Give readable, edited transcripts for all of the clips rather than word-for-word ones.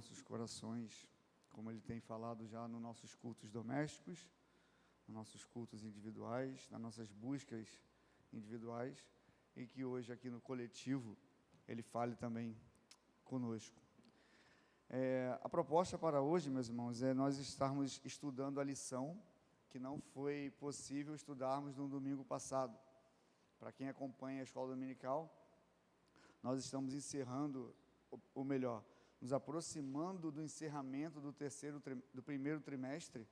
nossos corações, como Ele tem falado já nos nossos cultos domésticos, nos nossos cultos individuais, nas nossas buscas individuais, e que hoje aqui no coletivo Ele fale também conosco. A proposta para hoje, meus irmãos, é nós estarmos estudando a lição que não foi possível estudarmos no domingo passado. Para quem acompanha a escola dominical, nós estamos encerrando, ou melhor, nos aproximando do encerramento do primeiro trimestre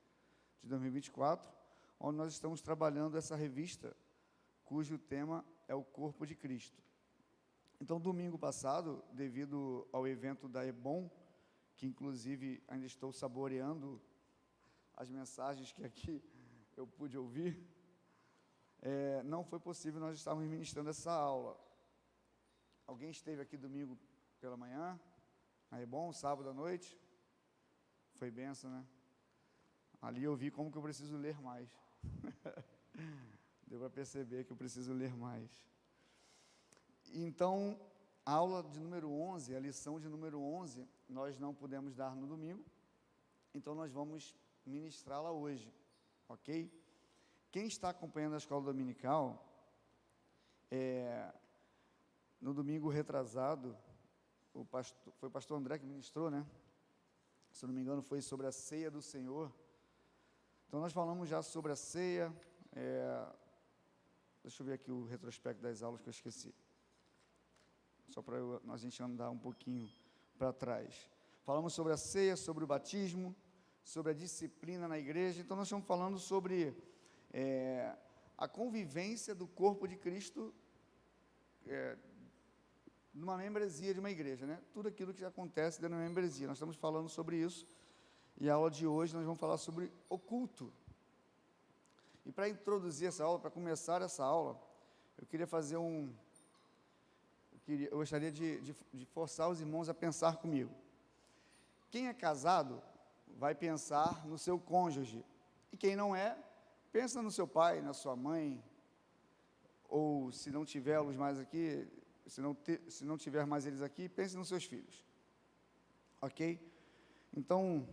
de 2024, onde nós estamos trabalhando essa revista, cujo tema é o Corpo de Cristo. Então, domingo passado, devido ao evento da EBOM, que inclusive ainda estou saboreando as mensagens que aqui eu pude ouvir, não foi possível nós estarmos ministrando essa aula. Alguém esteve aqui domingo pela manhã, na EBOM, sábado à noite? Foi bênção, né? Ali eu vi como que eu preciso ler mais. Deu para perceber que eu preciso ler mais. Então, a aula de número 11, a lição de número 11, nós não pudemos dar no domingo, então nós vamos ministrá-la hoje, ok? Quem está acompanhando a escola dominical, no domingo retrasado, foi o pastor André que ministrou, né? Se não me engano, foi sobre a ceia do Senhor. Então, nós falamos já sobre a ceia. Deixa eu ver aqui o retrospecto das aulas que eu esqueci. Só para a gente andar um pouquinho para trás. Falamos sobre a ceia, sobre o batismo, sobre a disciplina na igreja. Então, nós estamos falando sobre a convivência do corpo de Cristo numa membresia de uma igreja, né? Tudo aquilo que acontece dentro da membresia. Nós estamos falando sobre isso. E a aula de hoje nós vamos falar sobre o culto. E para introduzir essa aula, para começar essa aula, eu queria fazer eu gostaria de forçar os irmãos a pensar comigo. Quem é casado vai pensar no seu cônjuge. E quem não é, pensa no seu pai, na sua mãe, ou se não tiver-los mais aqui, se não tiver mais eles aqui, pense nos seus filhos. Ok? Então,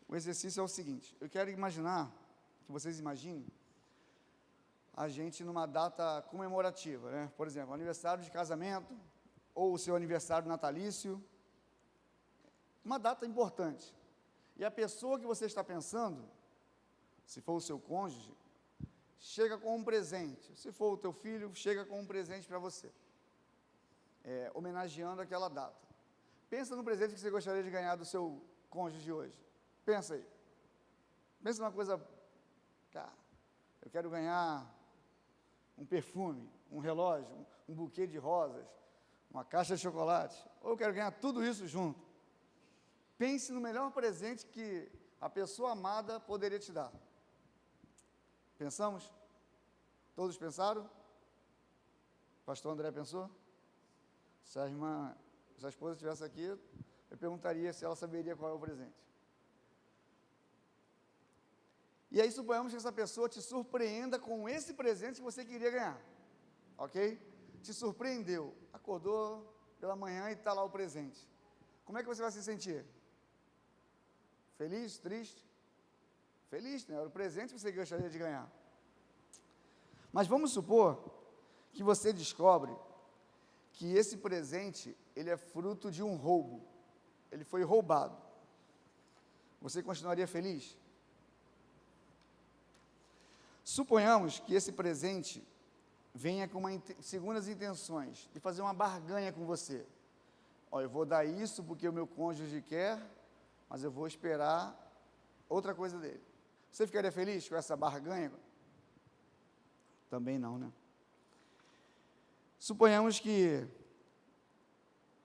o exercício é o seguinte: eu quero imaginar, que vocês imaginem, a gente numa data comemorativa, né? Por exemplo, aniversário de casamento, ou o seu aniversário natalício, uma data importante. E a pessoa que você está pensando, se for o seu cônjuge, chega com um presente. Se for o teu filho, chega com um presente para você, homenageando aquela data. Pensa no presente que você gostaria de ganhar do seu cônjuge hoje. Pensa aí. Pensa numa coisa, cara, eu quero ganhar um perfume, um relógio, um buquê de rosas, uma caixa de chocolate, ou eu quero ganhar tudo isso junto. Pense no melhor presente que a pessoa amada poderia te dar. Pensamos? Todos pensaram? Pastor André pensou? Se a esposa estivesse aqui, eu perguntaria se ela saberia qual é o presente. E aí suponhamos que essa pessoa te surpreenda com esse presente que você queria ganhar, ok? Te surpreendeu, acordou pela manhã e está lá o presente. Como é que você vai se sentir? Feliz, triste? Feliz, né? Era o presente que você gostaria de ganhar. Mas vamos supor que você descobre que esse presente, ele é fruto de um roubo. Ele foi roubado. Você continuaria feliz? Suponhamos que esse presente venha com segundas intenções, de fazer uma barganha com você. Ó, eu vou dar isso porque o meu cônjuge quer, mas eu vou esperar outra coisa dele. Você ficaria feliz com essa barganha? Também não, né? Suponhamos que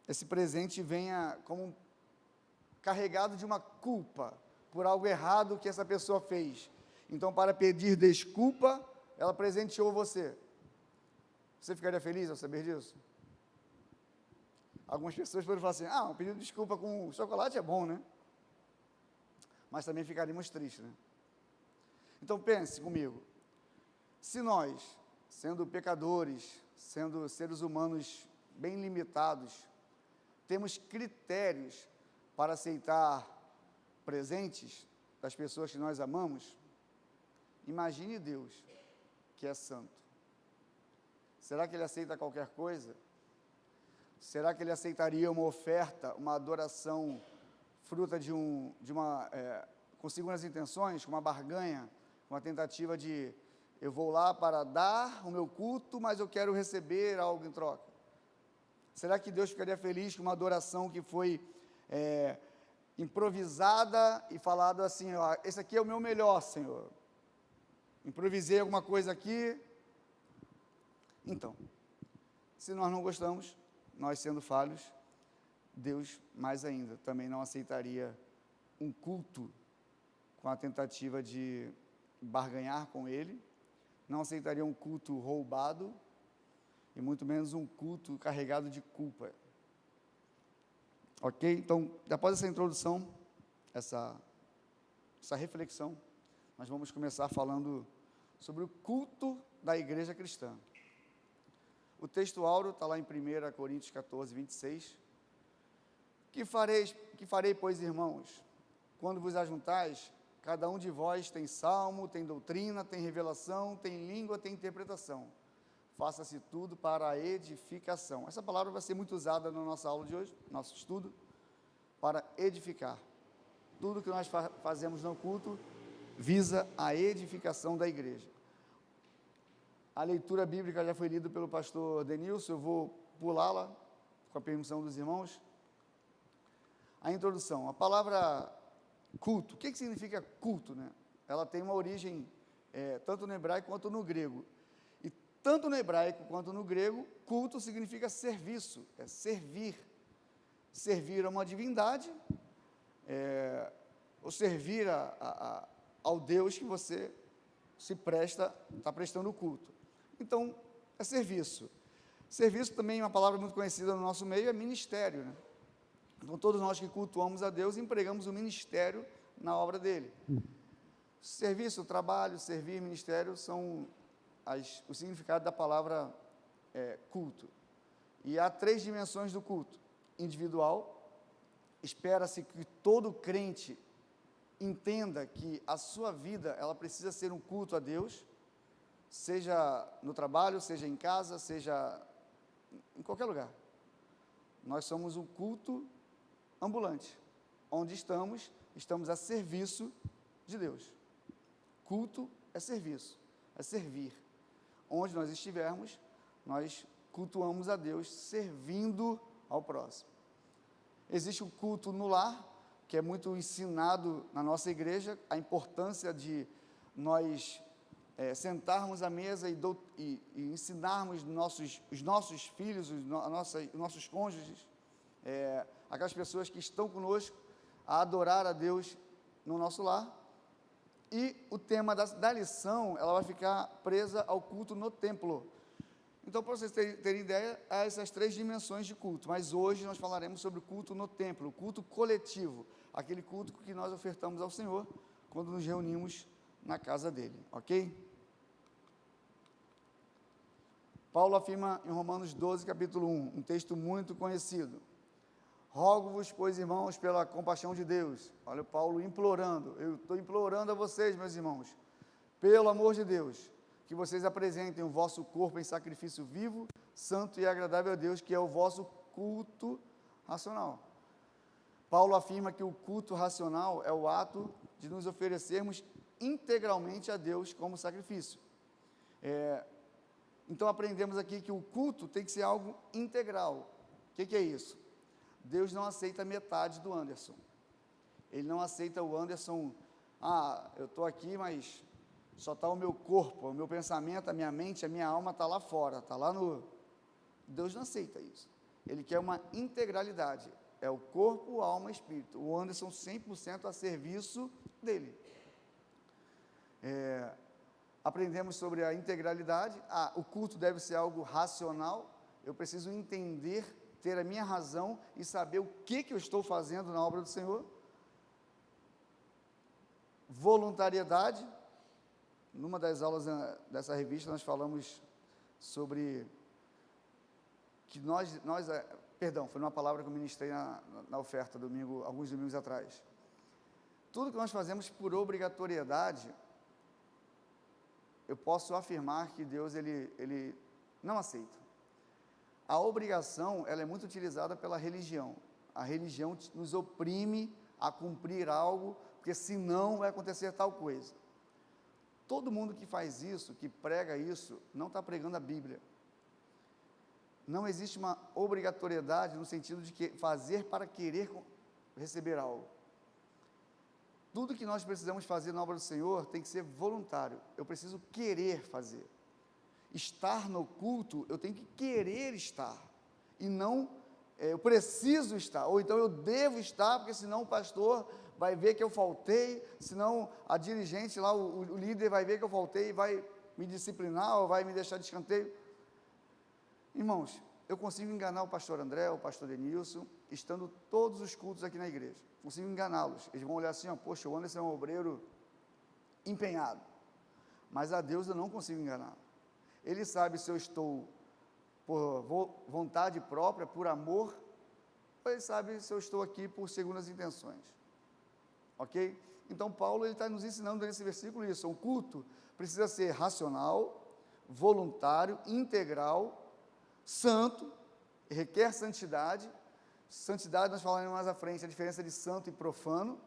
esse presente venha como carregado de uma culpa por algo errado que essa pessoa fez. Então, para pedir desculpa, ela presenteou você. Você ficaria feliz ao saber disso? Algumas pessoas podem falar assim: um pedido de desculpa com chocolate é bom, né? Mas também ficaríamos tristes, né? Então, pense comigo. Se nós, sendo pecadores, sendo seres humanos bem limitados, temos critérios para aceitar presentes das pessoas que nós amamos, imagine Deus, que é santo. Será que Ele aceita qualquer coisa? Será que Ele aceitaria uma oferta, uma adoração, fruta com segundas intenções, com uma barganha, com uma tentativa de, eu vou lá para dar o meu culto, mas eu quero receber algo em troca? Será que Deus ficaria feliz com uma adoração que foi improvisada e falado assim, ó, esse aqui é o meu melhor, Senhor, improvisei alguma coisa aqui? Então, se nós não gostamos, nós sendo falhos, Deus mais ainda também não aceitaria um culto com a tentativa de barganhar com Ele, não aceitaria um culto roubado, e muito menos um culto carregado de culpa. Ok? Então, após essa introdução, essa reflexão, nós vamos começar falando sobre o culto da igreja cristã. O texto áureo está lá em 1 Coríntios 14, 26. Que farei, pois, irmãos, quando vos ajuntais, cada um de vós tem salmo, tem doutrina, tem revelação, tem língua, tem interpretação. Faça-se tudo para a edificação. Essa palavra vai ser muito usada na nossa aula de hoje, nosso estudo, para edificar. Tudo que nós fazemos no culto visa a edificação da igreja. A leitura bíblica já foi lida pelo pastor Denilson, eu vou pulá-la, com a permissão dos irmãos. A introdução, a palavra culto, o que significa culto, né? Ela tem uma origem, tanto no hebraico quanto no grego. E tanto no hebraico quanto no grego, culto significa serviço, é servir. Servir a uma divindade, ou servir ao Deus que você está prestando culto. Então, é serviço. Serviço também é uma palavra muito conhecida no nosso meio, é ministério, né? Então, todos nós que cultuamos a Deus, empregamos o ministério na obra dele. Serviço, trabalho, servir, ministério, são o significado da palavra culto. E há 3 dimensões do culto. Individual, espera-se que todo crente entenda que a sua vida, ela precisa ser um culto a Deus, seja no trabalho, seja em casa, seja em qualquer lugar. Nós somos um culto ambulante, onde estamos a serviço de Deus. Culto é serviço, é servir. Onde nós estivermos, nós cultuamos a Deus, servindo ao próximo. Existe o culto no lar, que é muito ensinado na nossa igreja, a importância de nós sentarmos à mesa e ensinarmos os nossos filhos, os nossos cônjuges, aquelas pessoas que estão conosco, a adorar a Deus no nosso lar. E o tema da lição, ela vai ficar presa ao culto no templo. Então, para vocês terem ideia, há essas 3 dimensões de culto, mas hoje nós falaremos sobre o culto no templo, o culto coletivo, aquele culto que nós ofertamos ao Senhor quando nos reunimos na casa dele, ok? Paulo afirma em Romanos 12, capítulo 1, um texto muito conhecido. Rogo-vos, pois, irmãos, pela compaixão de Deus. Olha o Paulo implorando, eu estou implorando a vocês, meus irmãos, pelo amor de Deus, que vocês apresentem o vosso corpo em sacrifício vivo, santo e agradável a Deus, que é o vosso culto racional. Paulo afirma que o culto racional é o ato de nos oferecermos integralmente a Deus como sacrifício. Então, aprendemos aqui que o culto tem que ser algo integral. O que é isso? Deus não aceita metade do Anderson. Ele não aceita o Anderson, eu estou aqui, mas só está o meu corpo, o meu pensamento, a minha mente, a minha alma está lá fora, está lá no... Deus não aceita isso. Ele quer uma integralidade. É o corpo, alma e espírito. O Anderson 100% a serviço dele. Aprendemos sobre a integralidade. O culto deve ser algo racional. Eu preciso entender, ter a minha razão e saber o que eu estou fazendo na obra do Senhor. Voluntariedade. Numa das aulas dessa revista, nós falamos sobre que nós Perdão, foi uma palavra que eu ministrei na oferta alguns domingos atrás. Tudo que nós fazemos por obrigatoriedade, eu posso afirmar que Deus, ele não aceita. A obrigação, ela é muito utilizada pela religião. A religião nos oprime a cumprir algo, porque senão vai acontecer tal coisa. Todo mundo que faz isso, que prega isso, não está pregando a Bíblia. Não existe uma obrigatoriedade no sentido de fazer para querer receber algo. Tudo que nós precisamos fazer na obra do Senhor tem que ser voluntário. Eu preciso querer fazer. Estar no culto, eu tenho que querer estar. E não, eu preciso estar. Ou então eu devo estar, porque senão o pastor vai ver que eu faltei, senão a dirigente lá, o líder vai ver que eu faltei e vai me disciplinar ou vai me deixar de escanteio. Irmãos, eu consigo enganar o pastor André, o pastor Denilson, estando todos os cultos aqui na igreja. Consigo enganá-los. Eles vão olhar assim, ó, poxa, o Anderson é um obreiro empenhado. Mas a Deus eu não consigo enganar. Ele sabe se eu estou por vontade própria, por amor, ou ele sabe se eu estou aqui por segundas intenções. Ok? Então, Paulo está nos ensinando nesse versículo isso. O culto precisa ser racional, voluntário, integral, santo, requer santidade. Santidade, nós falaremos mais à frente, a diferença de santo e profano.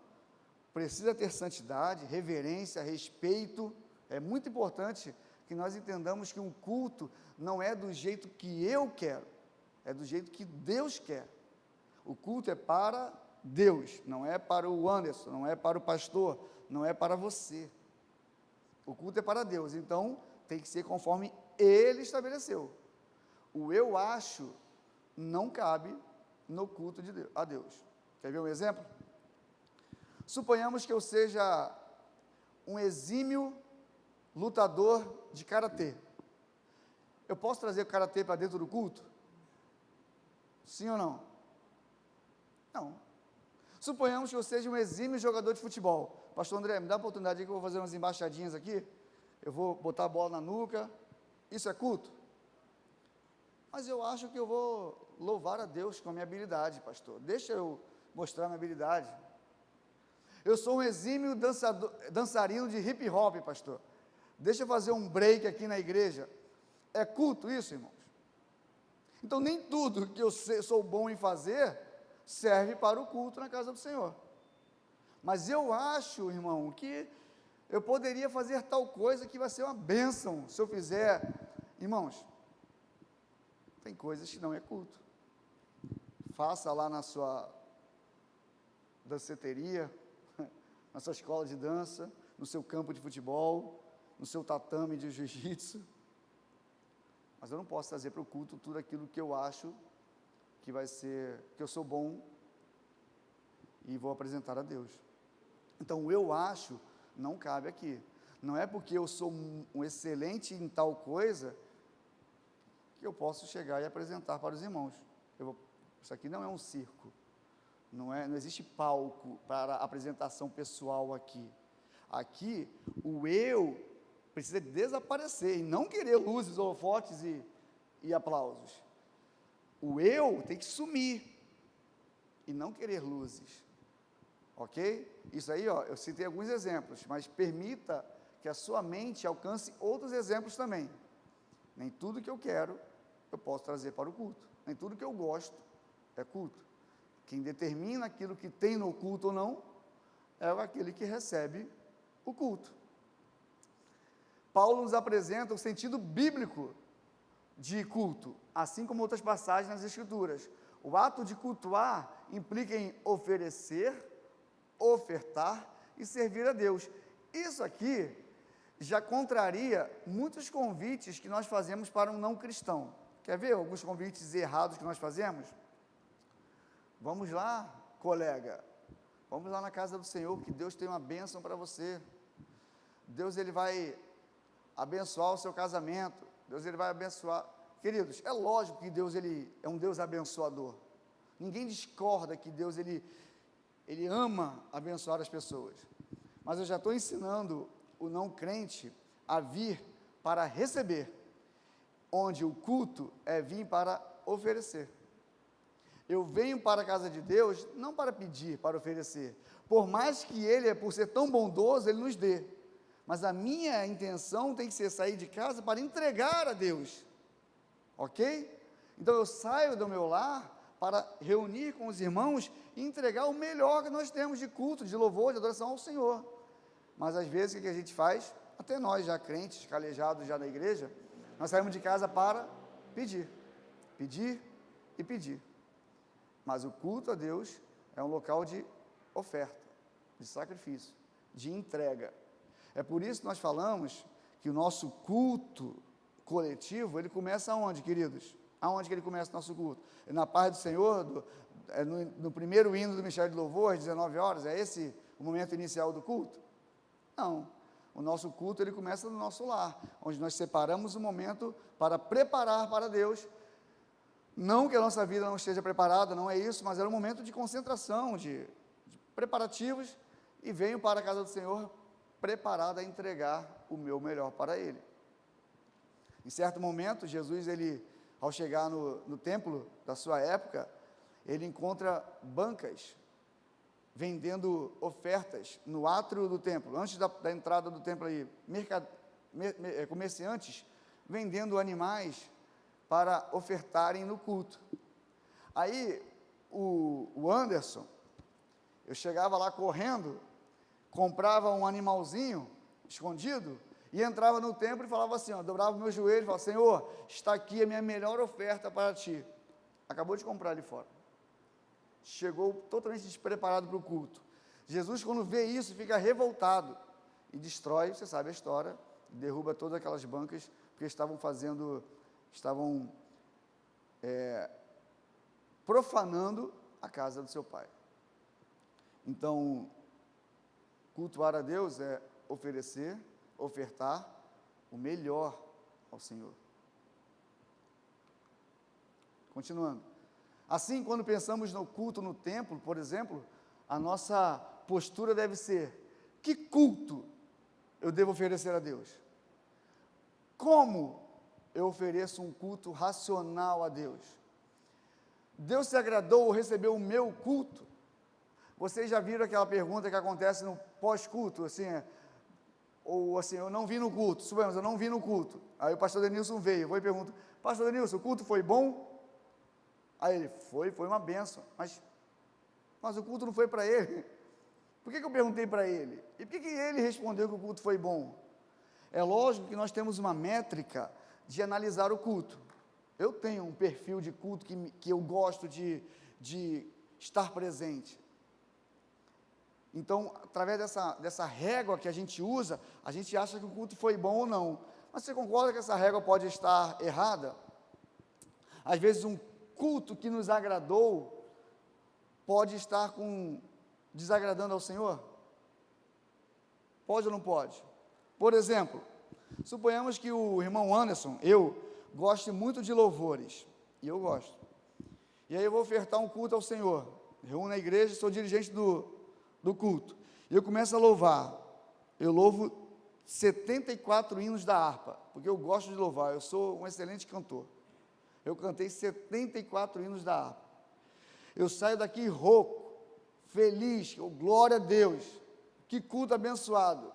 Precisa ter santidade, reverência, respeito. É muito importante que nós entendamos que um culto não é do jeito que eu quero, é do jeito que Deus quer. O culto é para Deus, não é para o Anderson, não é para o pastor, não é para você. O culto é para Deus, então tem que ser conforme Ele estabeleceu. O eu acho não cabe no culto a Deus. Quer ver um exemplo? Suponhamos que eu seja um exímio lutador de karatê. Eu posso trazer o karatê para dentro do culto? Sim ou não? Não. Suponhamos que eu seja um exímio jogador de futebol. Pastor André, me dá a oportunidade aí que eu vou fazer umas embaixadinhas aqui. Eu vou botar a bola na nuca. Isso é culto? Mas eu acho que eu vou louvar a Deus com a minha habilidade, pastor. Deixa eu mostrar a minha habilidade. Eu sou um exímio dançarino de hip hop, pastor. Deixa eu fazer um break aqui na igreja. É culto isso, irmãos? Então, nem tudo que eu sou bom em fazer serve para o culto na casa do Senhor. Mas eu acho, irmão, que eu poderia fazer tal coisa que vai ser uma bênção se eu fizer. Irmãos, tem coisas que não é culto. Faça lá na sua danceteria, na sua escola de dança, no seu campo de futebol, no seu tatame de jiu-jitsu. Mas eu não posso trazer para o culto tudo aquilo que eu acho que vai ser, que eu sou bom e vou apresentar a Deus. Então, o eu acho não cabe aqui. Não é porque eu sou um excelente em tal coisa que eu posso chegar e apresentar para os irmãos. Isso aqui não é um circo. Não existe palco para apresentação pessoal aqui. Aqui, o eu precisa desaparecer e não querer luzes, holofotes e aplausos. O eu tem que sumir e não querer luzes. Ok? Isso aí, ó, eu citei alguns exemplos, mas permita que a sua mente alcance outros exemplos também. Nem tudo que eu quero, eu posso trazer para o culto. Nem tudo que eu gosto é culto. Quem determina aquilo que tem no culto ou não, é aquele que recebe o culto. Paulo nos apresenta o sentido bíblico de culto, assim como outras passagens nas Escrituras. O ato de cultuar implica em oferecer, ofertar e servir a Deus. Isso aqui já contraria muitos convites que nós fazemos para um não cristão. Quer ver alguns convites errados que nós fazemos? Vamos lá, colega, vamos lá na casa do Senhor, que Deus tem uma bênção para você. Deus, Ele vai abençoar o seu casamento. Deus, Ele vai abençoar. Queridos, é lógico que Deus, Ele é um Deus abençoador. Ninguém discorda que Deus, Ele ama abençoar as pessoas. Mas eu já estou ensinando o não crente a vir para receber, onde o culto é vir para oferecer. Eu venho para a casa de Deus não para pedir, para oferecer. Por mais que Ele, por ser tão bondoso, Ele nos dê. Mas a minha intenção tem que ser sair de casa para entregar a Deus. Ok? Então eu saio do meu lar para reunir com os irmãos e entregar o melhor que nós temos de culto, de louvor, de adoração ao Senhor. Mas às vezes o que a gente faz? Até nós já crentes, calejados já na igreja, nós saímos de casa para pedir. Pedir e pedir. Mas o culto a Deus é um local de oferta, de sacrifício, de entrega. É por isso que nós falamos que o nosso culto coletivo, ele começa aonde, queridos? Aonde que ele começa o nosso culto? Na paz do Senhor, no primeiro hino do Ministério de Louvor, às 19 horas, é esse o momento inicial do culto? Não. O nosso culto, ele começa no nosso lar, onde nós separamos um momento para preparar para Deus. Não que a nossa vida não esteja preparada, não é isso, mas era um momento de concentração, de preparativos, e venho para a casa do Senhor preparado a entregar o meu melhor para Ele. Em certo momento, Jesus, ele, ao chegar no templo da sua época, ele encontra bancas vendendo ofertas no átrio do templo, antes da entrada do templo aí, comerciantes vendendo animais para ofertarem no culto. Aí, o Anderson, eu chegava lá correndo, comprava um animalzinho escondido, e entrava no templo e falava assim, ó, dobrava o meu joelho e falava, Senhor, está aqui a minha melhor oferta para Ti. Acabou de comprar ali fora. Chegou totalmente despreparado para o culto. Jesus, quando vê isso, fica revoltado e destrói, você sabe a história, derruba todas aquelas bancas, porque estavam profanando a casa do seu pai. Então, cultuar a Deus é oferecer, ofertar o melhor ao Senhor. Continuando. Assim, quando pensamos no culto no templo, por exemplo, a nossa postura deve ser: que culto eu devo oferecer a Deus? Como eu ofereço um culto racional a Deus? Deus se agradou ou recebeu o meu culto? Vocês já viram aquela pergunta que acontece no pós-culto, assim, ou assim, eu não vim no culto, suponhamos, eu não vim no culto, aí o pastor Denilson veio, eu vou e pergunto, pastor Denilson, o culto foi bom? Aí ele, foi uma bênção, mas o culto não foi para ele, por que eu perguntei para ele? E por que ele respondeu que o culto foi bom? É lógico que nós temos uma métrica de analisar o culto. Eu tenho um perfil de culto que eu gosto de estar presente. Então, através dessa régua que a gente usa, a gente acha que o culto foi bom ou não. Mas você concorda que essa régua pode estar errada? Às vezes um culto que nos agradou pode estar desagradando ao Senhor? Pode ou não pode? Por exemplo, suponhamos que o irmão Anderson, eu goste muito de louvores, e eu gosto. E aí eu vou ofertar um culto ao Senhor, reúno na igreja, sou dirigente do culto, e eu começo a louvar, eu louvo 74 hinos da harpa, porque eu gosto de louvar, eu sou um excelente cantor, eu cantei 74 hinos da harpa, eu saio daqui rouco, feliz, glória a Deus, que culto abençoado,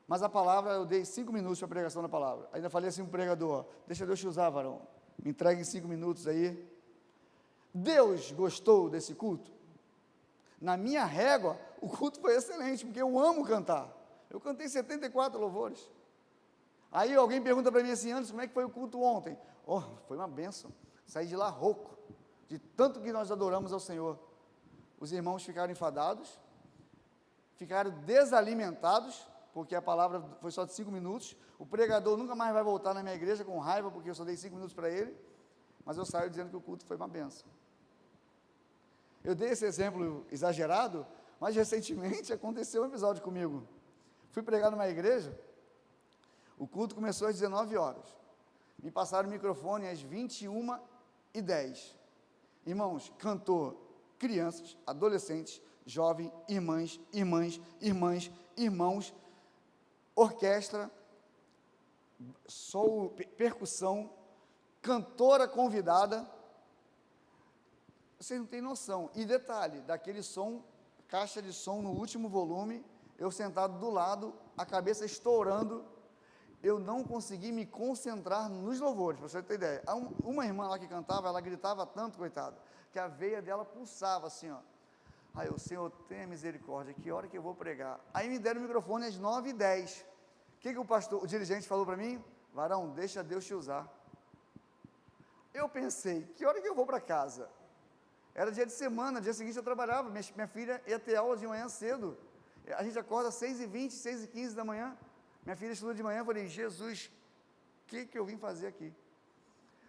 mas a palavra, eu dei 5 minutos para a pregação da palavra, ainda falei assim para o pregador, deixa Deus te usar, varão, me entregue em 5 minutos aí. Deus gostou desse culto? Na minha régua, o culto foi excelente, porque eu amo cantar, eu cantei 74 louvores, aí alguém pergunta para mim assim, Anderson, como é que foi o culto ontem? Oh, foi uma bênção, saí de lá rouco, de tanto que nós adoramos ao Senhor, os irmãos ficaram enfadados, ficaram desalimentados, porque a palavra foi só de 5 minutos, o pregador nunca mais vai voltar na minha igreja com raiva, porque eu só dei 5 minutos para ele, mas eu saio dizendo que o culto foi uma bênção. Eu dei esse exemplo exagerado, mas recentemente aconteceu um episódio comigo, fui pregar numa igreja, o culto começou às 19 horas, me passaram o microfone às 21h10, irmãos, cantor, crianças, adolescentes, jovens, irmãs, irmãos, orquestra, percussão, cantora convidada, Vocês não têm noção. E detalhe, daquele som, caixa de som no último volume, eu sentado do lado, a cabeça estourando, eu não consegui me concentrar nos louvores, para você ter ideia. Uma irmã lá que cantava, ela gritava tanto, coitada, que a veia dela pulsava assim, ó. Aí o Senhor, tenha misericórdia, que hora que eu vou pregar? Aí me deram o microfone às 9h10. O que o dirigente falou para mim? Varão, deixa Deus te usar. Eu pensei, que hora que eu vou para casa? Era dia de semana, dia seguinte eu trabalhava, minha filha ia ter aula de manhã cedo, a gente acorda às 6h20, 6h15 da manhã, minha filha estuda de manhã, eu falei, Jesus, o que eu vim fazer aqui?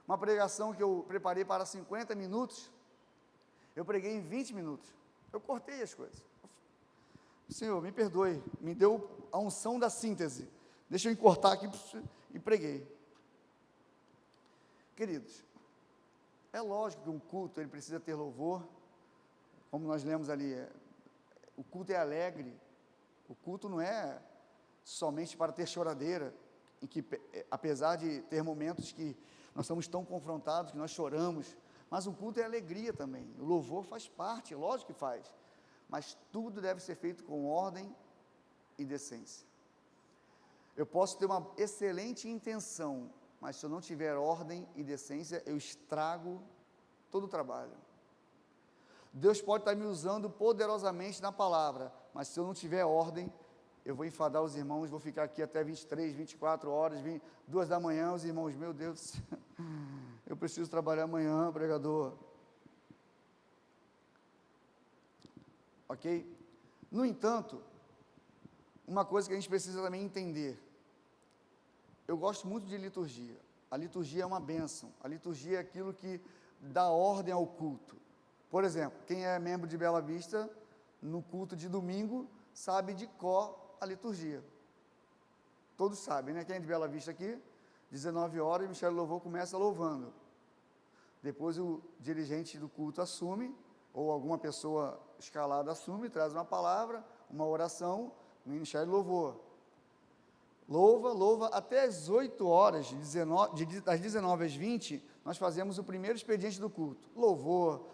Uma pregação que eu preparei para 50 minutos, eu preguei em 20 minutos, eu cortei as coisas. Senhor, me perdoe, me deu a unção da síntese, deixa eu encurtar aqui e preguei. Queridos, é lógico que um culto, ele precisa ter louvor, como nós lemos ali, o culto é alegre, o culto não é somente para ter choradeira, em que, apesar de ter momentos que nós somos tão confrontados, que nós choramos, mas o culto é alegria também, o louvor faz parte, lógico que faz, mas tudo deve ser feito com ordem e decência. Eu posso ter uma excelente intenção, mas se eu não tiver ordem e decência, eu estrago todo o trabalho. Deus pode estar me usando poderosamente na palavra, mas se eu não tiver ordem, eu vou enfadar os irmãos, vou ficar aqui até 23, 24 horas, 2 da manhã, os irmãos, meu Deus do céu, eu preciso trabalhar amanhã, pregador. Ok? No entanto, uma coisa que a gente precisa também entender, eu gosto muito de liturgia, a liturgia é uma bênção, a liturgia é aquilo que dá ordem ao culto. Por exemplo, quem é membro de Bela Vista, no culto de domingo, sabe de cor a liturgia. Todos sabem, né? Quem é de Bela Vista aqui, 19 horas, Michel Louvor começa louvando. Depois o dirigente do culto assume, ou alguma pessoa escalada assume, traz uma palavra, uma oração, Michel Louvor. Louva, até as 8 horas, das 19 às 20, nós fazemos o primeiro expediente do culto. Louvor,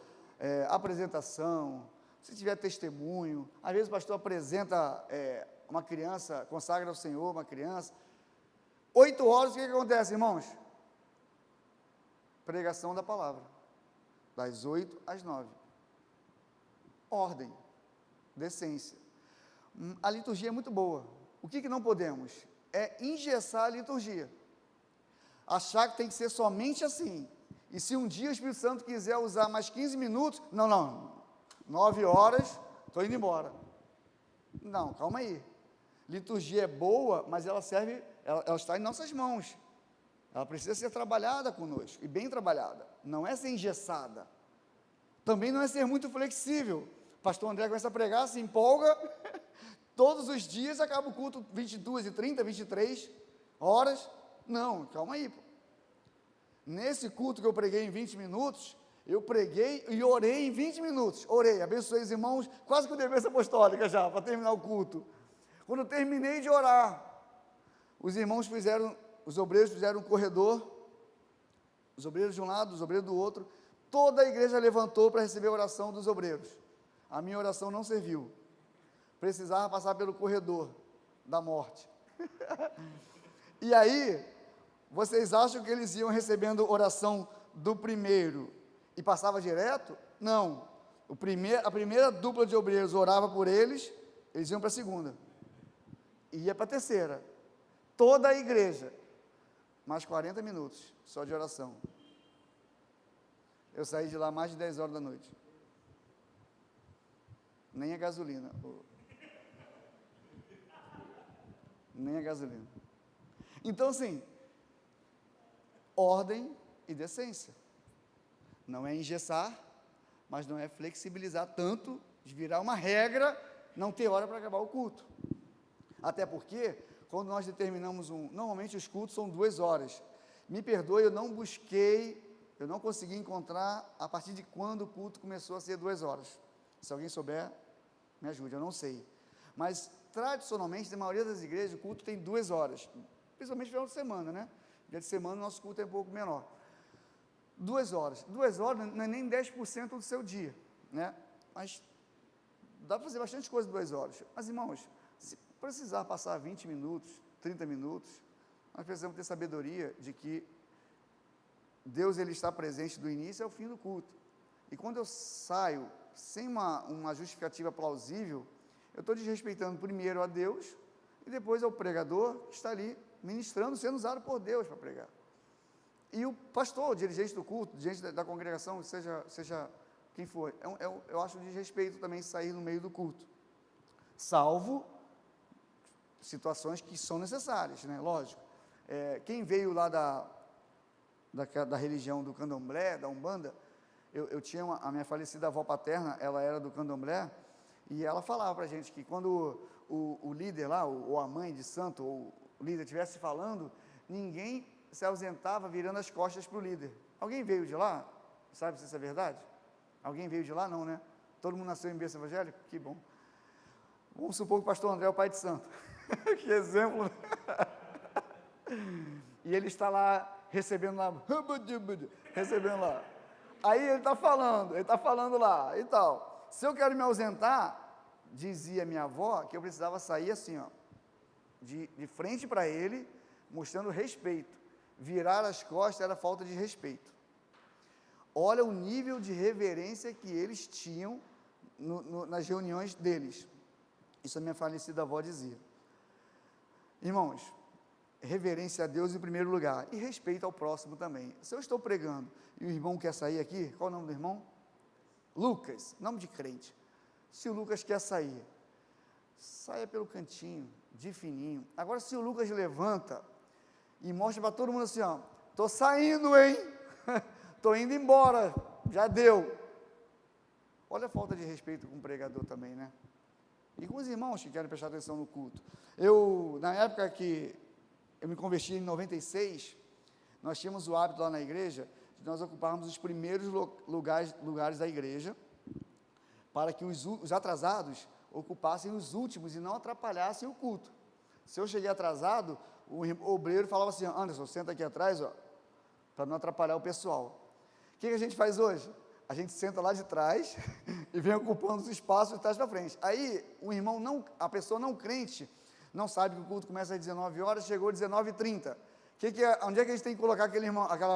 apresentação, se tiver testemunho, às vezes o pastor apresenta uma criança, consagra ao Senhor uma criança. 8 horas, o que acontece, irmãos? Pregação da palavra, das 8 às 9. Ordem, decência. A liturgia é muito boa. O que não podemos? É engessar a liturgia. Achar que tem que ser somente assim. E se um dia o Espírito Santo quiser usar mais 15 minutos, não, 9 horas, estou indo embora. Não, calma aí. Liturgia é boa, mas ela serve, ela está em nossas mãos. Ela precisa ser trabalhada conosco, e bem trabalhada. Não é ser engessada. Também não é ser muito flexível. O pastor André começa a pregar, se empolga, todos os dias acaba o culto 22h30, 23 horas. Não, calma aí. Pô. Nesse culto que eu preguei em 20 minutos, eu preguei e orei em 20 minutos. Orei, abençoei os irmãos, quase com demência apostólica já, para terminar o culto. Quando eu terminei de orar, os irmãos os obreiros fizeram um corredor, os obreiros de um lado, os obreiros do outro, toda a igreja levantou para receber a oração dos obreiros. A minha oração não serviu. Precisava passar pelo corredor da morte. E aí, vocês acham que eles iam recebendo oração do primeiro e passava direto? Não. A primeira dupla de obreiros orava por eles iam para a segunda. E ia para a terceira. Toda a igreja. Mais 40 minutos só de oração. Eu saí de lá mais de 10 horas da noite. Nem a gasolina. Nem a gasolina. Então, assim, ordem e decência. Não é engessar, mas não é flexibilizar tanto, de virar uma regra, não ter hora para acabar o culto. Até porque, quando nós determinamos normalmente os cultos são 2 horas. Me perdoe, eu não consegui encontrar a partir de quando o culto começou a ser 2 horas. Se alguém souber, me ajude, eu não sei. Mas, tradicionalmente, na maioria das igrejas, o culto tem 2 horas, principalmente no final de semana, né? Dia de semana, o nosso culto é um pouco menor. 2 horas. 2 horas não é nem 10% do seu dia, né? Mas dá para fazer bastante coisa em 2 horas. Mas, irmãos, se precisar passar 20 minutos, 30 minutos, nós precisamos ter sabedoria de que Deus, ele está presente do início ao fim do culto. E quando eu saio sem uma justificativa plausível, eu estou desrespeitando primeiro a Deus e depois ao pregador que está ali ministrando, sendo usado por Deus para pregar. E o pastor, o dirigente do culto, dirigente da congregação, seja quem for, eu acho de respeito também sair no meio do culto, salvo situações que são necessárias, né? Lógico. Quem veio lá da religião do candomblé, da Umbanda, eu tinha a minha falecida avó paterna, ela era do candomblé, e ela falava para a gente que quando o líder lá, ou a mãe de santo, ou o líder estivesse falando, ninguém se ausentava virando as costas para o líder. Alguém veio de lá? Sabe se isso é verdade? Alguém veio de lá? Não, né? Todo mundo nasceu em berço evangélico? Que bom. Vamos supor que o pastor André é o pai de santo. Que exemplo. E ele está lá, recebendo lá. Aí ele está falando lá e tal. Se eu quero me ausentar, dizia minha avó, que eu precisava sair assim, ó, de frente para ele, mostrando respeito. Virar as costas era falta de respeito. Olha o nível de reverência que eles tinham nas reuniões deles. Isso a minha falecida avó dizia. Irmãos, reverência a Deus em primeiro lugar e respeito ao próximo também. Se eu estou pregando e o irmão quer sair aqui, qual é o nome do irmão? Lucas, nome de crente. Se o Lucas quer sair, saia pelo cantinho, de fininho. Agora, se o Lucas levanta e mostra para todo mundo assim, ó, estou saindo, hein? Estou indo embora, já deu. Olha a falta de respeito com o pregador também, né? E com os irmãos que querem prestar atenção no culto. Na época que eu me converti em 96, nós tínhamos o hábito lá na igreja de nós ocuparmos os primeiros lugares da igreja, para que os atrasados ocupassem os últimos e não atrapalhassem o culto. Se eu cheguei atrasado, o obreiro falava assim, Anderson, senta aqui atrás, ó, para não atrapalhar o pessoal. O que a gente faz hoje? A gente senta lá de trás e vem ocupando os espaços de trás para frente. Aí, a pessoa não crente, não sabe que o culto começa às 19 horas, chegou às 19h30. Onde é que a gente tem que colocar aquele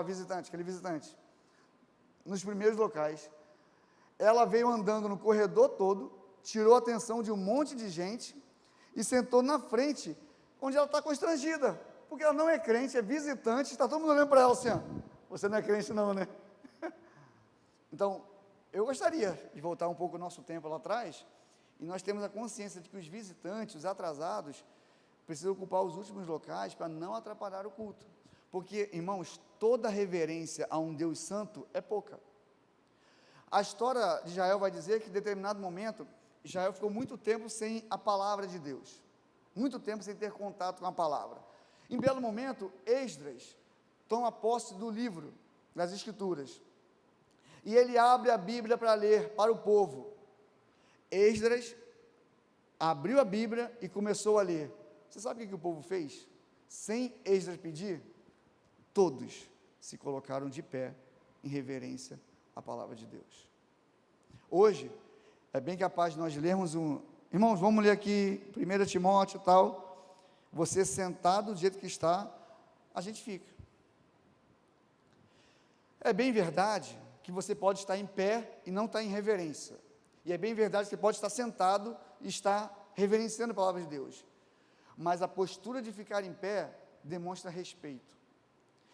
visitante? Nos primeiros locais. Ela veio andando no corredor todo, tirou a atenção de um monte de gente e sentou na frente, onde ela está constrangida, porque ela não é crente, é visitante, está todo mundo olhando para ela assim, ó, você não é crente não, né? Então, eu gostaria de voltar um pouco o nosso tempo lá atrás, e nós temos a consciência de que os visitantes, os atrasados, precisam ocupar os últimos locais para não atrapalhar o culto, porque, irmãos, toda reverência a um Deus santo é pouca. A história de Israel vai dizer que em determinado momento, Israel ficou muito tempo sem a palavra de Deus, muito tempo sem ter contato com a palavra. Em belo momento, Esdras toma posse do livro das Escrituras, e ele abre a Bíblia para ler para o povo. Esdras abriu a Bíblia e começou a ler. Você sabe o que o povo fez? Sem Esdras pedir, todos se colocaram de pé em reverência à palavra de Deus. Hoje, é bem capaz de nós lermos irmãos, vamos ler aqui 1 Timóteo e tal, você sentado do jeito que está, a gente fica. É bem verdade que você pode estar em pé e não estar em reverência, e é bem verdade que você pode estar sentado e estar reverenciando a palavra de Deus, mas a postura de ficar em pé demonstra respeito.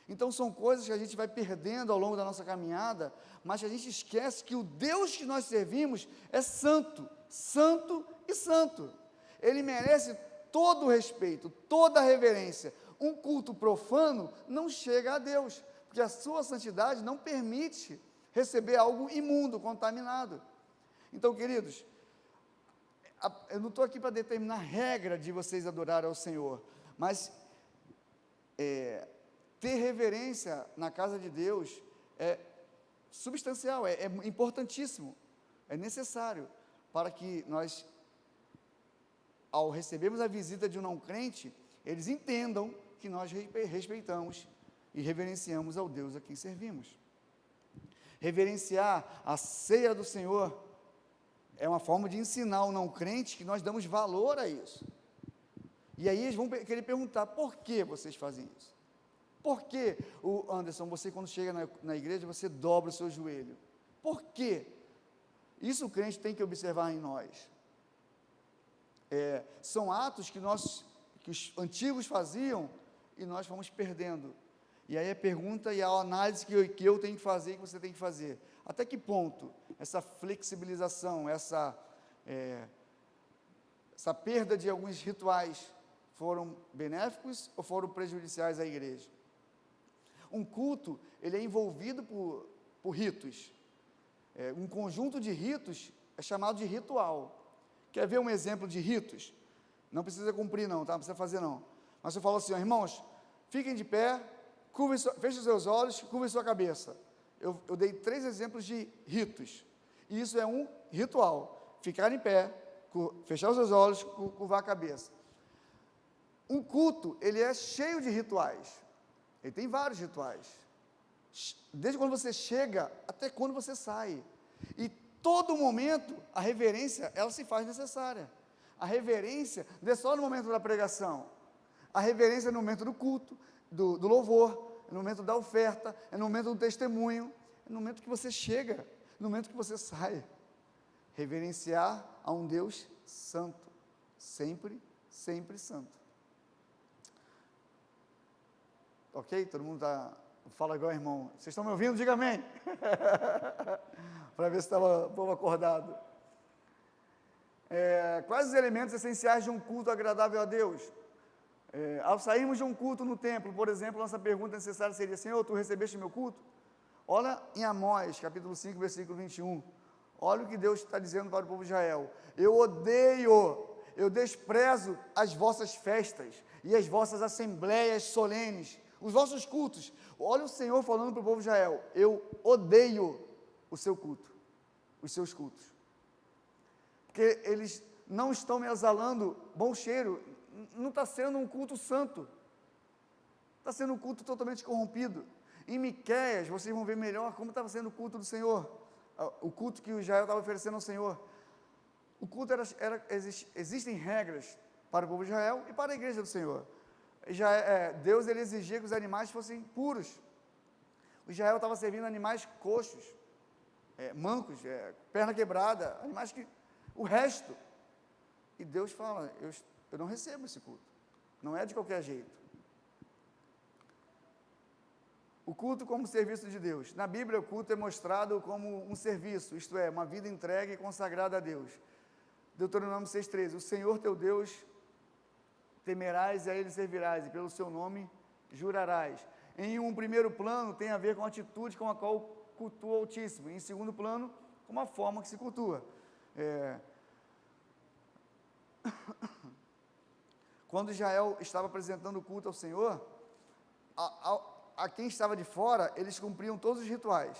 Então são coisas que a gente vai perdendo ao longo da nossa caminhada, mas a gente esquece que o Deus que nós servimos é santo, santo e santo. Ele merece todo o respeito, toda a reverência. Um culto profano não chega a Deus, porque a sua santidade não permite receber algo imundo, contaminado. Então, queridos, eu não estou aqui para determinar regra de vocês adorarem ao Senhor, mas ter reverência na casa de Deus é substancial, é importantíssimo, é necessário para que nós, ao recebermos a visita de um não crente, eles entendam que nós respeitamos e reverenciamos ao Deus a quem servimos. Reverenciar a ceia do Senhor é uma forma de ensinar ao não crente que nós damos valor a isso. E aí eles vão querer perguntar, por que vocês fazem isso? Por que, Anderson, você quando chega na igreja, você dobra o seu joelho? Por quê? Isso o crente tem que observar em nós. São atos que os antigos faziam e nós fomos perdendo. E aí a pergunta e a análise que eu tenho que fazer e que você tem que fazer. Até que ponto essa flexibilização, essa perda de alguns rituais foram benéficos ou foram prejudiciais à igreja? Um culto, ele é envolvido por ritos. Um conjunto de ritos é chamado de ritual. Quer ver um exemplo de ritos? Não precisa cumprir não, tá? Não precisa fazer não. Mas eu falo assim, ó, irmãos, fiquem de pé, feche os seus olhos, curvem sua cabeça. Eu dei 3 exemplos de ritos. E isso é um ritual. Ficar em pé, fechar os seus olhos, curvar a cabeça. Um culto, ele é cheio de rituais. Ele tem vários rituais. Desde quando você chega até quando você sai. E todo momento, a reverência, ela se faz necessária. A reverência não é só no momento da pregação. A reverência é no momento do culto, do louvor, é no momento da oferta, é no momento do testemunho, é no momento que você chega, no momento que você sai. Reverenciar a um Deus santo, sempre, sempre santo. Ok? Todo mundo fala igual irmão. Vocês estão me ouvindo? Diga amém. Para ver se estava o povo acordado. Quais os elementos essenciais de um culto agradável a Deus? Ao sairmos de um culto no templo, por exemplo, nossa pergunta necessária seria: Senhor, tu recebeste meu culto? Olha em Amós, capítulo 5, versículo 21. Olha o que Deus está dizendo para o povo de Israel: eu odeio, eu desprezo as vossas festas e as vossas assembleias solenes, os vossos cultos. Olha o Senhor falando para o povo de Israel: eu odeio o seu culto, os seus cultos, porque eles não estão me exalando bom cheiro. Não está sendo um culto santo, está sendo um culto totalmente corrompido. Em Miqueias, vocês vão ver melhor como estava sendo o culto do Senhor, o culto que o Israel estava oferecendo ao Senhor. O culto existem regras para o povo de Israel e para a igreja do Senhor. Deus ele exigia que os animais fossem puros. O Israel estava servindo animais coxos, mancos, perna quebrada, animais que, o resto. E Deus fala: eu não recebo esse culto, não é de qualquer jeito. O culto como serviço de Deus. Na Bíblia, o culto é mostrado como um serviço, isto é, uma vida entregue e consagrada a Deus. Deuteronômio 6,13, o Senhor teu Deus temerás e a Ele servirás, e pelo seu nome jurarás. Em um primeiro plano, tem a ver com a atitude com a qual cultua o Altíssimo. Em segundo plano, com a forma que se cultua. Quando Israel estava apresentando o culto ao Senhor, a quem estava de fora, eles cumpriam todos os rituais.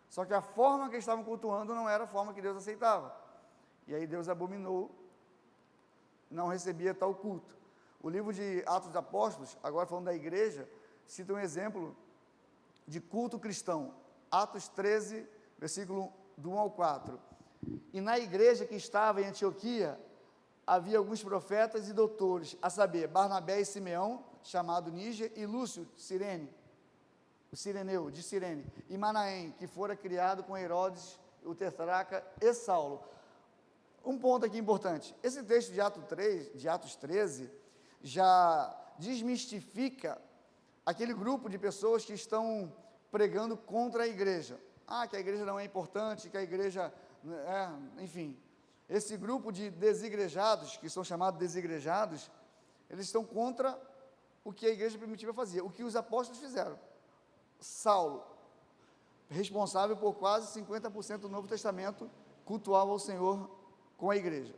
Só que a forma que eles estavam cultuando não era a forma que Deus aceitava. E aí Deus abominou, não recebia tal culto. O livro de Atos dos Apóstolos, agora falando da igreja, cita um exemplo de culto cristão. Atos 13, versículo do 1 ao 4. E na igreja que estava em Antioquia, havia alguns profetas e doutores, a saber, Barnabé e Simeão, chamado Níger, e Lúcio, o Cireneu, de Cirene, e Manaém, que fora criado com Herodes, o tetrarca, e Saulo. Um ponto aqui importante: esse texto de Atos 13, já desmistifica aquele grupo de pessoas que estão pregando contra a igreja. Que a igreja não é importante, que a igreja, enfim. Esse grupo de desigrejados, que são chamados desigrejados, eles estão contra o que a igreja primitiva fazia, o que os apóstolos fizeram. Saulo, responsável por quase 50% do Novo Testamento, cultuava o Senhor com a igreja.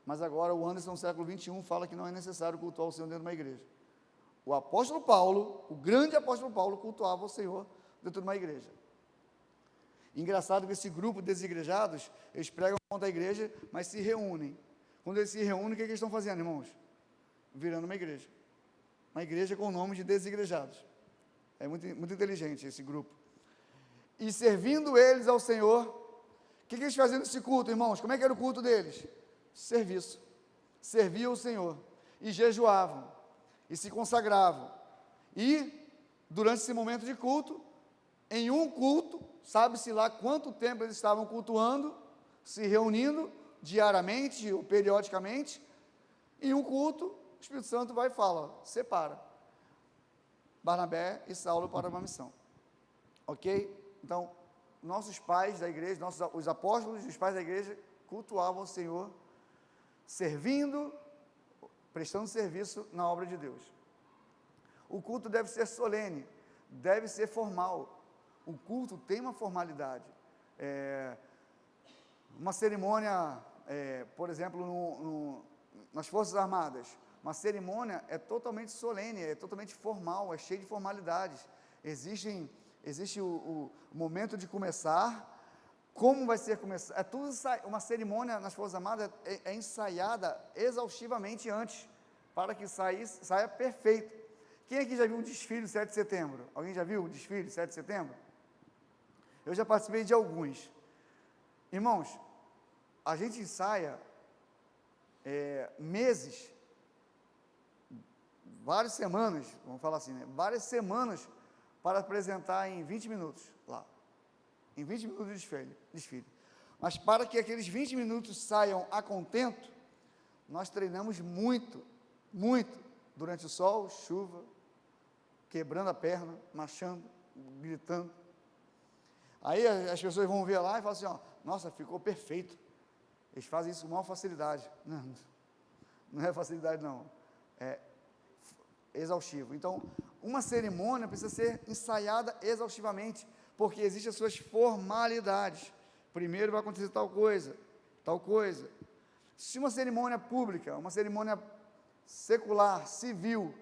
Mas agora o Anderson, no século 21, fala que não é necessário cultuar o Senhor dentro de uma igreja. O apóstolo Paulo, o grande apóstolo Paulo, cultuava o Senhor dentro de uma igreja. Engraçado que esse grupo de desigrejados, eles pregam contra a igreja, mas se reúnem. Quando eles se reúnem, o que eles estão fazendo, irmãos? Virando uma igreja. Uma igreja com o nome de desigrejados. É muito, muito inteligente esse grupo. e servindo eles ao Senhor. O que eles faziam nesse culto, irmãos? Como é que era o culto deles? Serviço. Serviam o Senhor, e jejuavam, e se consagravam, e durante esse momento de culto, em um culto, sabe-se lá quanto tempo eles estavam cultuando, se reunindo diariamente ou periodicamente, em um culto, o Espírito Santo vai e fala, separa Barnabé e Saulo para uma missão, ok? Então, nossos pais da igreja, os apóstolos e os pais da igreja, cultuavam o Senhor, servindo, prestando serviço na obra de Deus. O culto deve ser solene, deve ser formal. O culto tem uma formalidade. Uma cerimônia, por exemplo, nas Forças Armadas, uma cerimônia é totalmente solene, é totalmente formal, é cheia de formalidades. Existe o momento de começar, como vai ser começar, é tudo, uma cerimônia nas Forças Armadas é ensaiada exaustivamente antes, para que saia perfeito. Quem aqui já viu um desfile 7 de setembro? Alguém já viu um desfile 7 de setembro? Eu já participei de alguns. Irmãos, a gente ensaia meses, várias semanas, vamos falar assim, né? Várias semanas para apresentar em 20 minutos lá. Em 20 minutos de desfile. Mas para que aqueles 20 minutos saiam a contento, nós treinamos muito, durante o sol, chuva, quebrando a perna, marchando, gritando. Aí as pessoas vão ver lá e falam assim, ó, nossa, ficou perfeito. Eles fazem isso com maior facilidade. Não é facilidade não, é exaustivo. Então, uma cerimônia precisa ser ensaiada exaustivamente, porque existem as suas formalidades. Primeiro vai acontecer tal coisa. Se uma cerimônia pública, uma cerimônia secular, civil,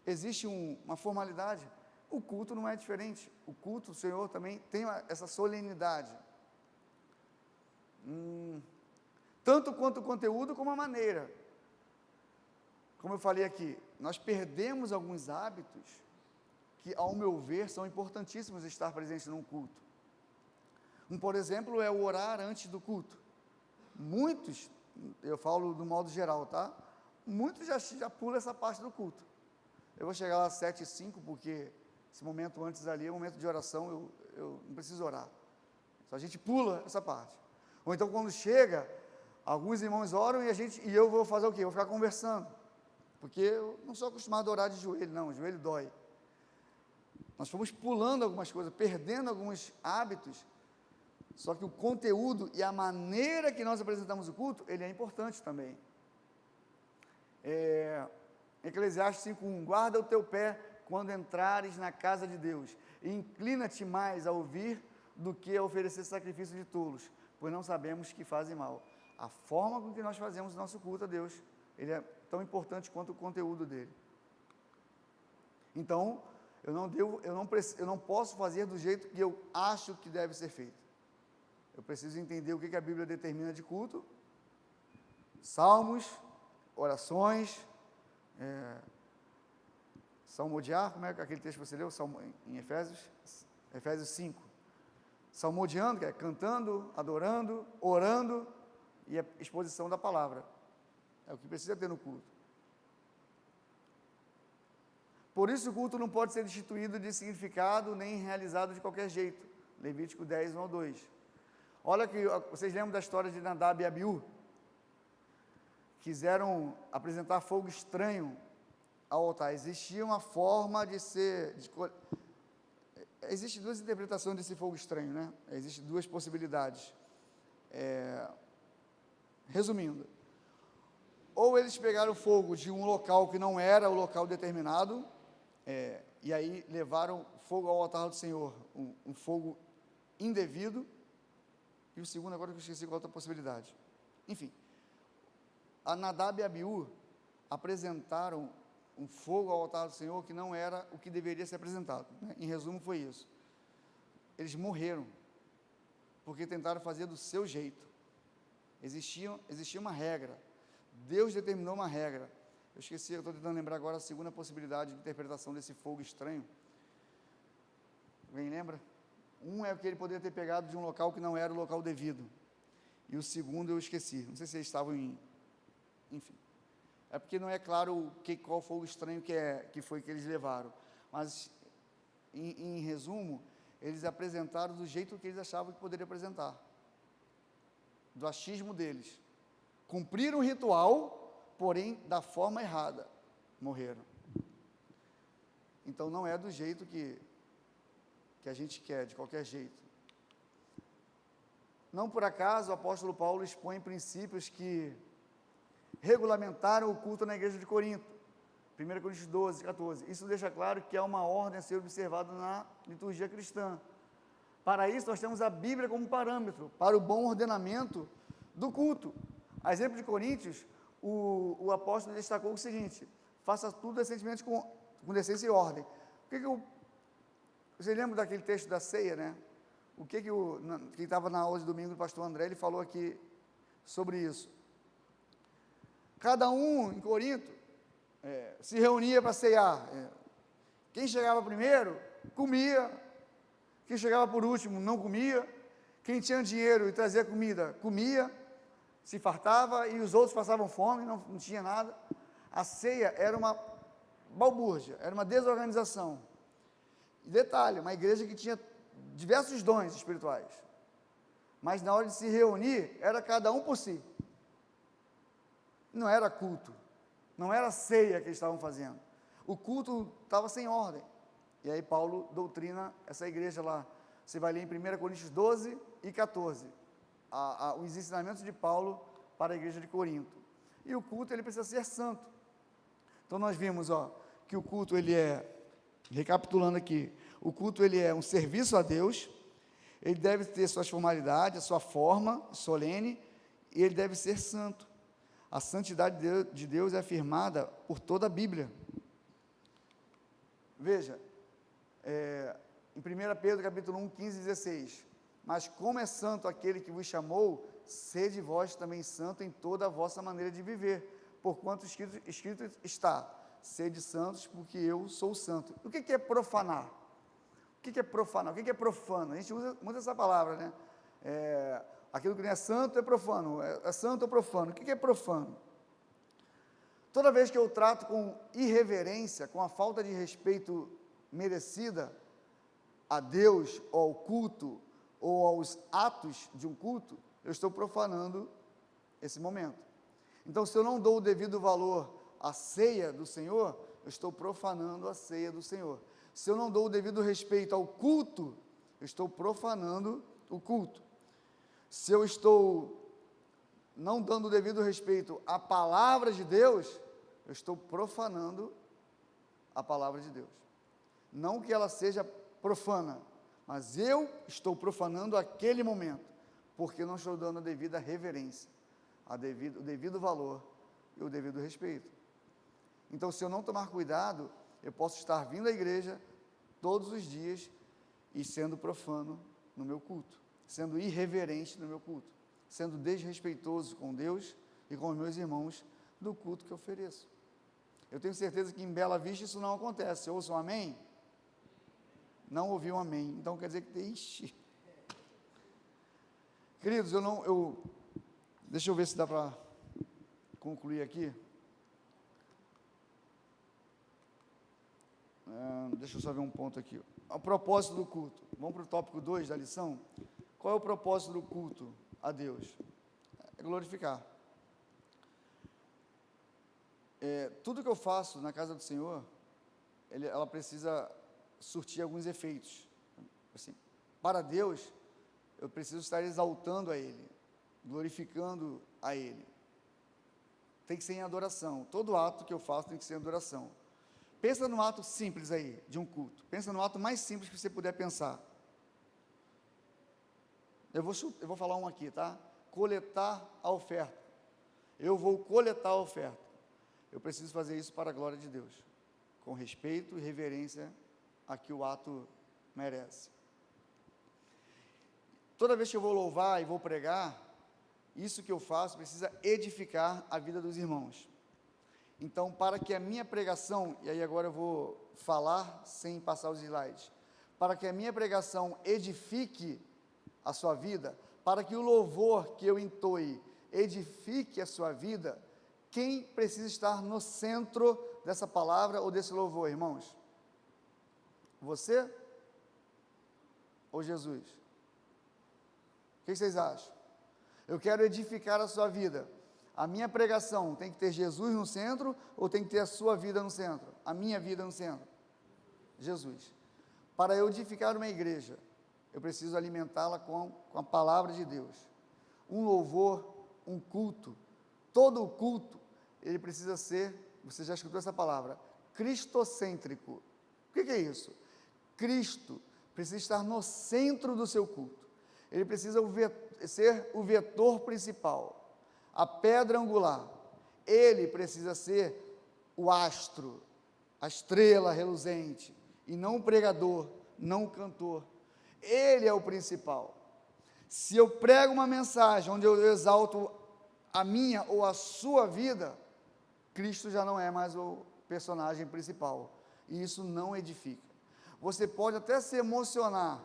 existe uma formalidade, o culto não é diferente. O culto, o Senhor também tem essa solenidade. Tanto quanto o conteúdo, como a maneira. Como eu falei aqui, nós perdemos alguns hábitos que, ao meu ver, são importantíssimos estar presentes num culto. Por exemplo, é o orar antes do culto. Muitos, eu falo do modo geral, tá? Muitos já pulam essa parte do culto. Eu vou chegar lá às 7h05, porque esse momento antes ali é um momento de oração, eu não preciso orar. Só a gente pula essa parte. Ou então, quando chega, alguns irmãos oram e eu vou fazer o quê? Eu vou ficar conversando. Porque eu não sou acostumado a orar de joelho, não, o joelho dói. Nós fomos pulando algumas coisas, perdendo alguns hábitos, só que o conteúdo e a maneira que nós apresentamos o culto, ele é importante também. Eclesiastes 5:1, guarda o teu pé quando entrares na casa de Deus, e inclina-te mais a ouvir do que a oferecer sacrifício de tolos, pois não sabemos que fazem mal. A forma com que nós fazemos o nosso culto a Deus, ele é tão importante quanto o conteúdo dele. Então, eu não posso fazer do jeito que eu acho que deve ser feito. Eu preciso entender o que a Bíblia determina de culto, salmos, orações, salmodiar, como é aquele texto que você leu, em Efésios 5, salmodiando, que é cantando, adorando, orando, e a exposição da palavra, é o que precisa ter no culto. Por isso o culto não pode ser destituído de significado, nem realizado de qualquer jeito, Levítico 10:1-2, olha que, vocês lembram da história de Nadab e Abiú? Quiseram apresentar fogo estranho ao altar. Existia uma forma existem duas interpretações desse fogo estranho, né? Existem duas possibilidades. Resumindo, ou eles pegaram fogo de um local que não era o local determinado, e aí levaram fogo ao altar do Senhor, um fogo indevido, e o segundo, agora que eu esqueci qual outra possibilidade. Enfim, a Nadab e Abiú apresentaram um fogo ao altar do Senhor que não era o que deveria ser apresentado, né? Em resumo, foi isso. Eles morreram, porque tentaram fazer do seu jeito. Existia uma regra, Deus determinou uma regra. Eu esqueci, eu estou tentando lembrar agora a segunda possibilidade de interpretação desse fogo estranho. Alguém lembra? Um é o que ele poderia ter pegado de um local que não era o local devido. E o segundo eu esqueci. Não sei se eles estavam em... Enfim. É porque não é claro qual foi o estranho que foi que eles levaram. Mas, em resumo, eles apresentaram do jeito que eles achavam que poderia apresentar. Do achismo deles. Cumpriram o ritual, porém, da forma errada. Morreram. Então, não é do jeito que a gente quer, de qualquer jeito. Não por acaso, o apóstolo Paulo expõe princípios que regulamentaram o culto na igreja de Corinto. 1 Coríntios 12, 14. Isso deixa claro que há uma ordem a ser observada na liturgia cristã. Para isso, nós temos a Bíblia como parâmetro, para o bom ordenamento do culto. A exemplo de Coríntios, o apóstolo destacou o seguinte: faça tudo decentemente com decência e ordem. Você lembra daquele texto da ceia, né? Quem estava na aula de domingo do pastor André, ele falou aqui sobre isso. Cada um em Corinto se reunia para ceiar. Quem chegava primeiro, comia. Quem chegava por último, não comia. Quem tinha dinheiro e trazia comida, comia, se fartava, e os outros passavam fome, não tinha nada. A ceia era uma balbúrdia, era uma desorganização. E detalhe, uma igreja que tinha diversos dons espirituais, mas na hora de se reunir, era cada um por si. Não era culto, não era ceia que eles estavam fazendo. O culto estava sem ordem. E aí Paulo doutrina essa igreja lá. Você vai ler em 1 Coríntios 12 e 14, os ensinamentos de Paulo para a igreja de Corinto. E o culto, ele precisa ser santo. Então nós vimos, que o culto, ele recapitulando aqui, o culto, ele é um serviço a Deus, ele deve ter suas formalidades, a sua forma solene, e ele deve ser santo. A santidade de Deus é afirmada por toda a Bíblia. Veja, em 1 Pedro capítulo 1, 15 e 16, mas como é santo aquele que vos chamou, sede vós também santo em toda a vossa maneira de viver, porquanto escrito está, sede santos, porque eu sou santo. O que é profanar? O que é profanar? O que é profano? A gente usa muito essa palavra, né? Aquilo que não é santo é profano, é santo ou profano. O que é profano? Toda vez que eu trato com irreverência, com a falta de respeito merecida a Deus, ou ao culto, ou aos atos de um culto, eu estou profanando esse momento. Então, se eu não dou o devido valor à ceia do Senhor, eu estou profanando a ceia do Senhor. Se eu não dou o devido respeito ao culto, eu estou profanando o culto. Se eu estou não dando o devido respeito à palavra de Deus, eu estou profanando a palavra de Deus. Não que ela seja profana, mas eu estou profanando aquele momento, porque não estou dando a devida reverência, o devido valor e o devido respeito. Então, se eu não tomar cuidado, eu posso estar vindo à igreja todos os dias e sendo profano no meu culto, sendo irreverente no meu culto, sendo desrespeitoso com Deus e com os meus irmãos do culto que eu ofereço. Eu tenho certeza que em Bela Vista isso não acontece. Ouçam um amém? Não ouvi um amém. Então quer dizer que ixi. Queridos, deixa eu ver se dá para concluir aqui. Deixa eu só ver um ponto aqui. O propósito do culto. Vamos para o tópico 2 da lição. Qual é o propósito do culto a Deus? É glorificar. Tudo que eu faço na casa do Senhor, ela precisa surtir alguns efeitos. Assim, para Deus, eu preciso estar exaltando a Ele, glorificando a Ele. Tem que ser em adoração. Todo ato que eu faço tem que ser em adoração. Pensa no ato simples aí, de um culto. Pensa no ato mais simples que você puder pensar. Eu vou falar um aqui, tá? Coletar a oferta. Eu vou coletar a oferta. Eu preciso fazer isso para a glória de Deus, com respeito e reverência a que o ato merece. Toda vez que eu vou louvar e vou pregar, isso que eu faço precisa edificar a vida dos irmãos. Então, para que a minha pregação, e aí agora eu vou falar sem passar os slides, para que a minha pregação edifique a sua vida, para que o louvor que eu entoe edifique a sua vida, quem precisa estar no centro dessa palavra ou desse louvor, irmãos? Você ou Jesus? O que vocês acham? Eu quero edificar a sua vida. A minha pregação tem que ter Jesus no centro ou tem que ter a sua vida no centro? A minha vida no centro? Jesus. Para eu edificar uma igreja, eu preciso alimentá-la com a palavra de Deus. Um louvor, um culto, todo o culto, ele precisa ser, você já escutou essa palavra, cristocêntrico. O que é isso? Cristo precisa estar no centro do seu culto. Ele precisa ser o vetor principal, a pedra angular. Ele precisa ser o astro, a estrela reluzente, e não o pregador, não o cantor. Ele é o principal. Se eu prego uma mensagem onde eu exalto a minha ou a sua vida, Cristo já não é mais o personagem principal, e isso não edifica. Você pode até se emocionar,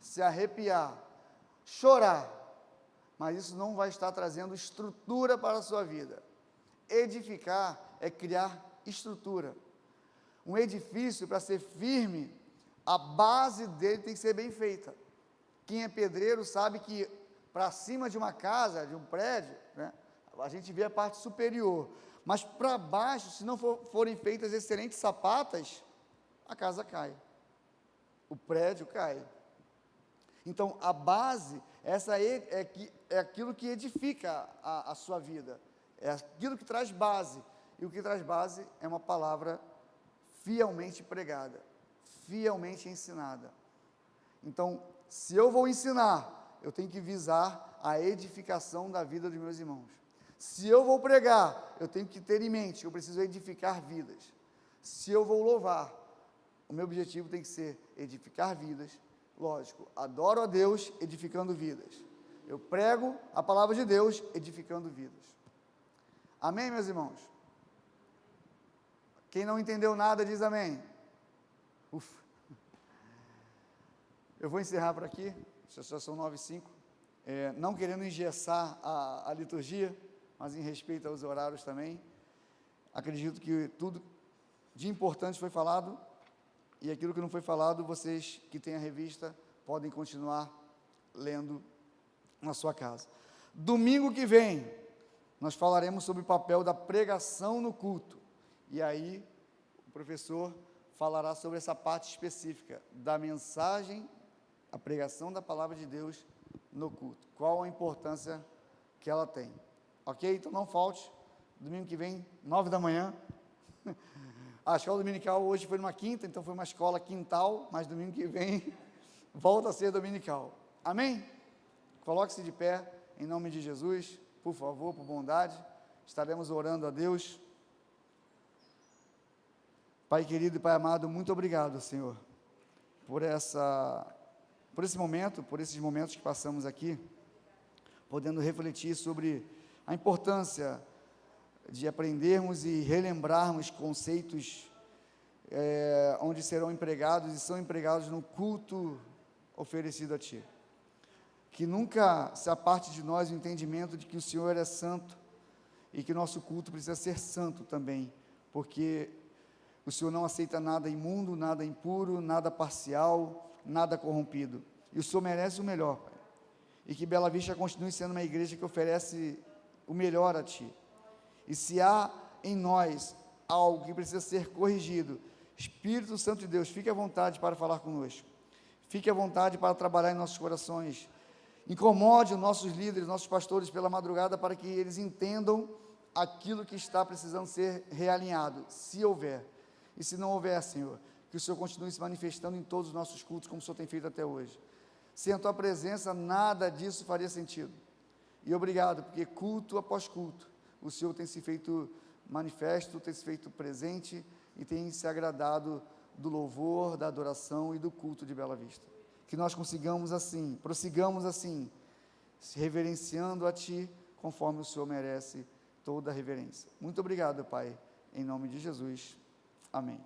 se arrepiar, chorar, mas isso não vai estar trazendo estrutura para a sua vida. Edificar é criar estrutura. Um edifício, para ser firme, a base dele tem que ser bem feita. Quem é pedreiro sabe que para cima de uma casa, de um prédio, né, a gente vê a parte superior, mas para baixo, se não forem feitas excelentes sapatas, a casa cai, o prédio cai. Então, a base, essa é aquilo que edifica a sua vida, é aquilo que traz base, e o que traz base é uma palavra fielmente pregada, fielmente ensinada. Então, se eu vou ensinar, eu tenho que visar a edificação da vida dos meus irmãos. Se eu vou pregar, eu tenho que ter em mente, eu preciso edificar vidas. Se eu vou louvar, o meu objetivo tem que ser edificar vidas. Lógico, adoro a Deus edificando vidas. Eu prego a palavra de Deus edificando vidas. Amém, meus irmãos? Quem não entendeu nada diz amém. Ufa. Eu vou encerrar por aqui, já são 9h05, não querendo engessar a liturgia, mas em respeito aos horários também. Acredito que tudo de importante foi falado, e aquilo que não foi falado, vocês que têm a revista, podem continuar lendo na sua casa. Domingo que vem, nós falaremos sobre o papel da pregação no culto, e aí o professor falará sobre essa parte específica da mensagem, a pregação da palavra de Deus no culto, qual a importância que ela tem, ok? Então não falte, domingo que vem, 9h, a escola dominical hoje foi numa quinta, então foi uma escola quintal, mas domingo que vem volta a ser dominical, amém? Coloque-se de pé, em nome de Jesus, por favor, por bondade, estaremos orando a Deus. Pai querido e Pai amado, muito obrigado, Senhor, por esse momento, por esses momentos que passamos aqui, podendo refletir sobre a importância de aprendermos e relembrarmos conceitos onde serão empregados e são empregados no culto oferecido a Ti. Que nunca se aparte de nós o entendimento de que o Senhor é santo e que nosso culto precisa ser santo também, porque o Senhor não aceita nada imundo, nada impuro, nada parcial, nada corrompido. E o Senhor merece o melhor, Pai. E que Bela Vista continue sendo uma igreja que oferece o melhor a Ti. E se há em nós algo que precisa ser corrigido, Espírito Santo de Deus, fique à vontade para falar conosco. Fique à vontade para trabalhar em nossos corações. Incomode os nossos líderes, nossos pastores pela madrugada, para que eles entendam aquilo que está precisando ser realinhado, se houver. E se não houver, Senhor, que o Senhor continue se manifestando em todos os nossos cultos, como o Senhor tem feito até hoje. Sem a Tua presença, nada disso faria sentido. E obrigado, porque culto após culto, o Senhor tem se feito manifesto, tem se feito presente e tem se agradado do louvor, da adoração e do culto de Bela Vista. Que nós consigamos assim, prossigamos assim, se reverenciando a Ti, conforme o Senhor merece toda a reverência. Muito obrigado, Pai, em nome de Jesus. Amém.